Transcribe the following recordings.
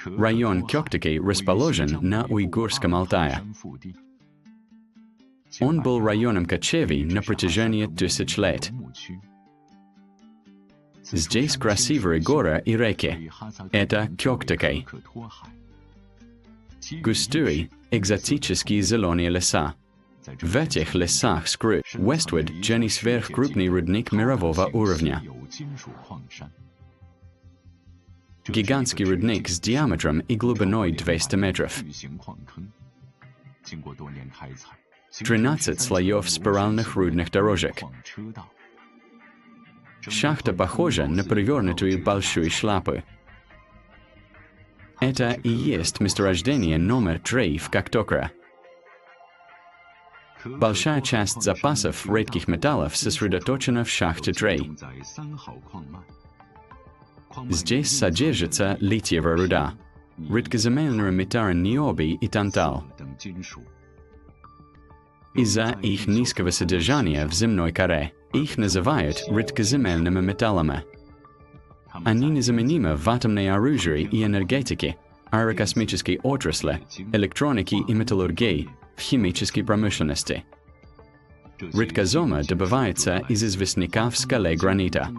Район Кёктыки расположен на Уйгурском Алтае. Он был районом кочевий на протяжении тысяч лет. Здесь красивые горы и реки. Это Кёктыкой. Густые, экзотические зеленые леса. В этих лесах скрыт Westwood Jenny сверхкрупный рудник мирового уровня. Гигантский рудник с диаметром и глубиной 200 метров. 13 слоев спиральных рудных дорожек. Шахта похожа на перевернутую большую шляпу. Это и есть месторождение номер 3 в Кактокра. Большая часть запасов редких металлов сосредоточена в шахте 3. Здесь содержится литиевая руда, редкоземельные металлы ниобий и тантал. Из-за их низкого содержания в земной коре их называют редкоземельными металлами. Они незаменимы в атомной оружии и энергетике, аэрокосмической отрасли, электронике и металлургии, в химической промышленности. Редкозёмы добываются из известняка в скале гранита.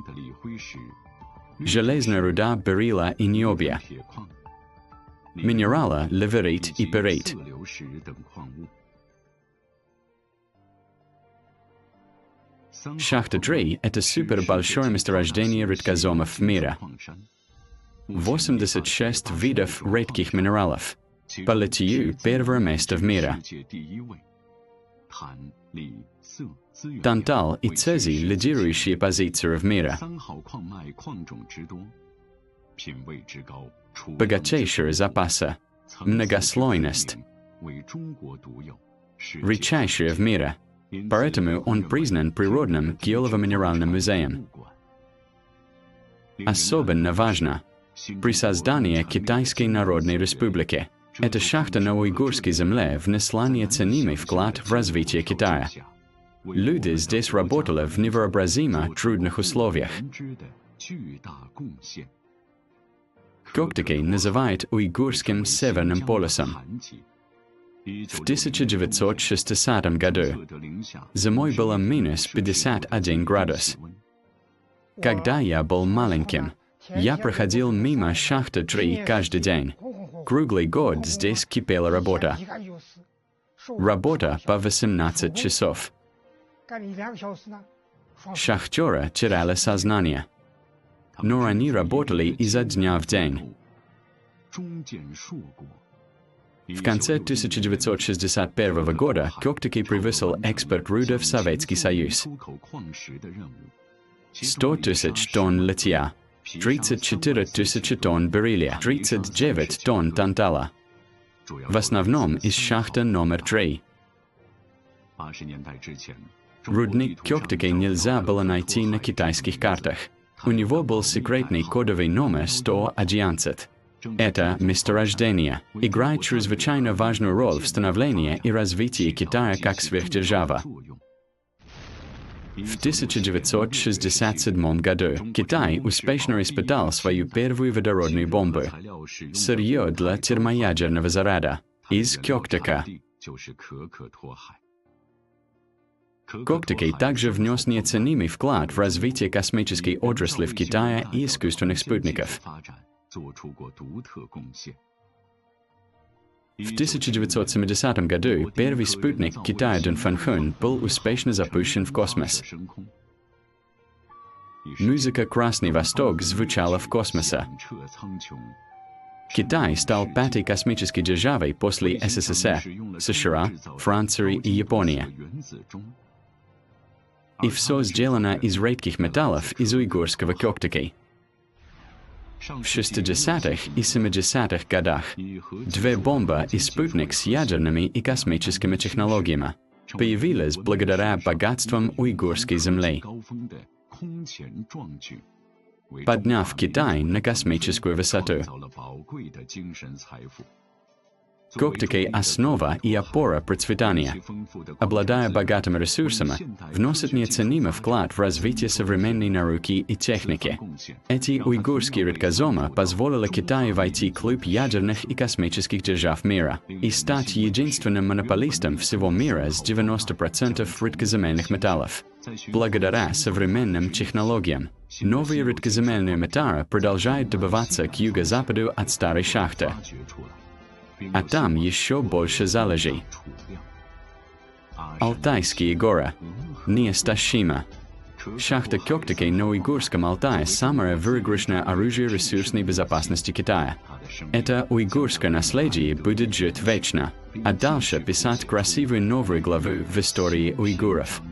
Железная руда берилла и ниобия. Минералы леверит и перит. Шахта 3 – это супербольшое месторождение редкозёмов в мире. 86 видов редких минералов. По литию первое место в мире. Тантал и цезий – лидирующие позиции в мире. Богатейшие запасы. Многослойность. Редчайшие в мире. Поэтому он признан природным геолого-минеральным музеем. Особенно важно, при создании Китайской Народной Республики эта шахта на уйгурской земле внесла неоценимый вклад в развитие Китая. Люди здесь работали в невообразимо трудных условиях. Кёктыки называют уйгурским северным полюсом. В 1960 году зимой было минус 51 градус. Когда я был маленьким, я проходил мимо шахты 3 каждый день. Круглый год здесь кипела работа. Работа по 18 часов. Шахтеры теряли сознание. Но они работали изо дня в день. В конце 1961 года Кёктыки превысил экспорт руды в Советский Союз. 100 тысяч тонн литья, 34 тысячи тонн бериллия, 39 тонн тантала. В основном из шахты номер 3. Рудник Кёктыки нельзя было найти на китайских картах. У него был секретный кодовый номер 111. Это месторождение играет чрезвычайно важную роль в становлении и развитии Китая как сверхдержавы. В 1967 году Китай успешно испытал свою первую водородную бомбу, сырье для термоядерного заряда, из Кёктыка. Кёктыки также внес неоценимый вклад в развитие космической отрасли в Китае и искусственных спутников. В 1970 году первый спутник Китая Дунфанхун был успешно запущен в космос. Музыка «Красный Восток» звучала в космосе. Китай стал пятой космической державой после СССР, США, Франции и Японии. И все сделано из редких металлов из уйгурского Кёктыки. В 60-х и 70-х годах 2 бомбы и спутник с ядерными и космическими технологиями появились благодаря богатствам уйгурской земли, подняв Китай на космическую высоту. Коктики – основа и опора процветания. Обладая богатыми ресурсами, вносят неоценимый вклад в развитие современной науки и техники. Эти уйгурские редкозёмы позволили Китаю войти в клуб ядерных и космических держав мира и стать единственным монополистом всего мира с 90% редкоземельных металлов. Благодаря современным технологиям, новые редкоземельные металлы продолжают добываться к юго-западу от старой шахты. А там еще больше залежей. Алтайские горы. Неистощимо. Шахта Коктики на Уйгурском Алтае – самое выигрышное оружие ресурсной безопасности Китая. Это уйгурское наследие будет жить вечно, а дальше писать красивую новую главу в истории уйгуров.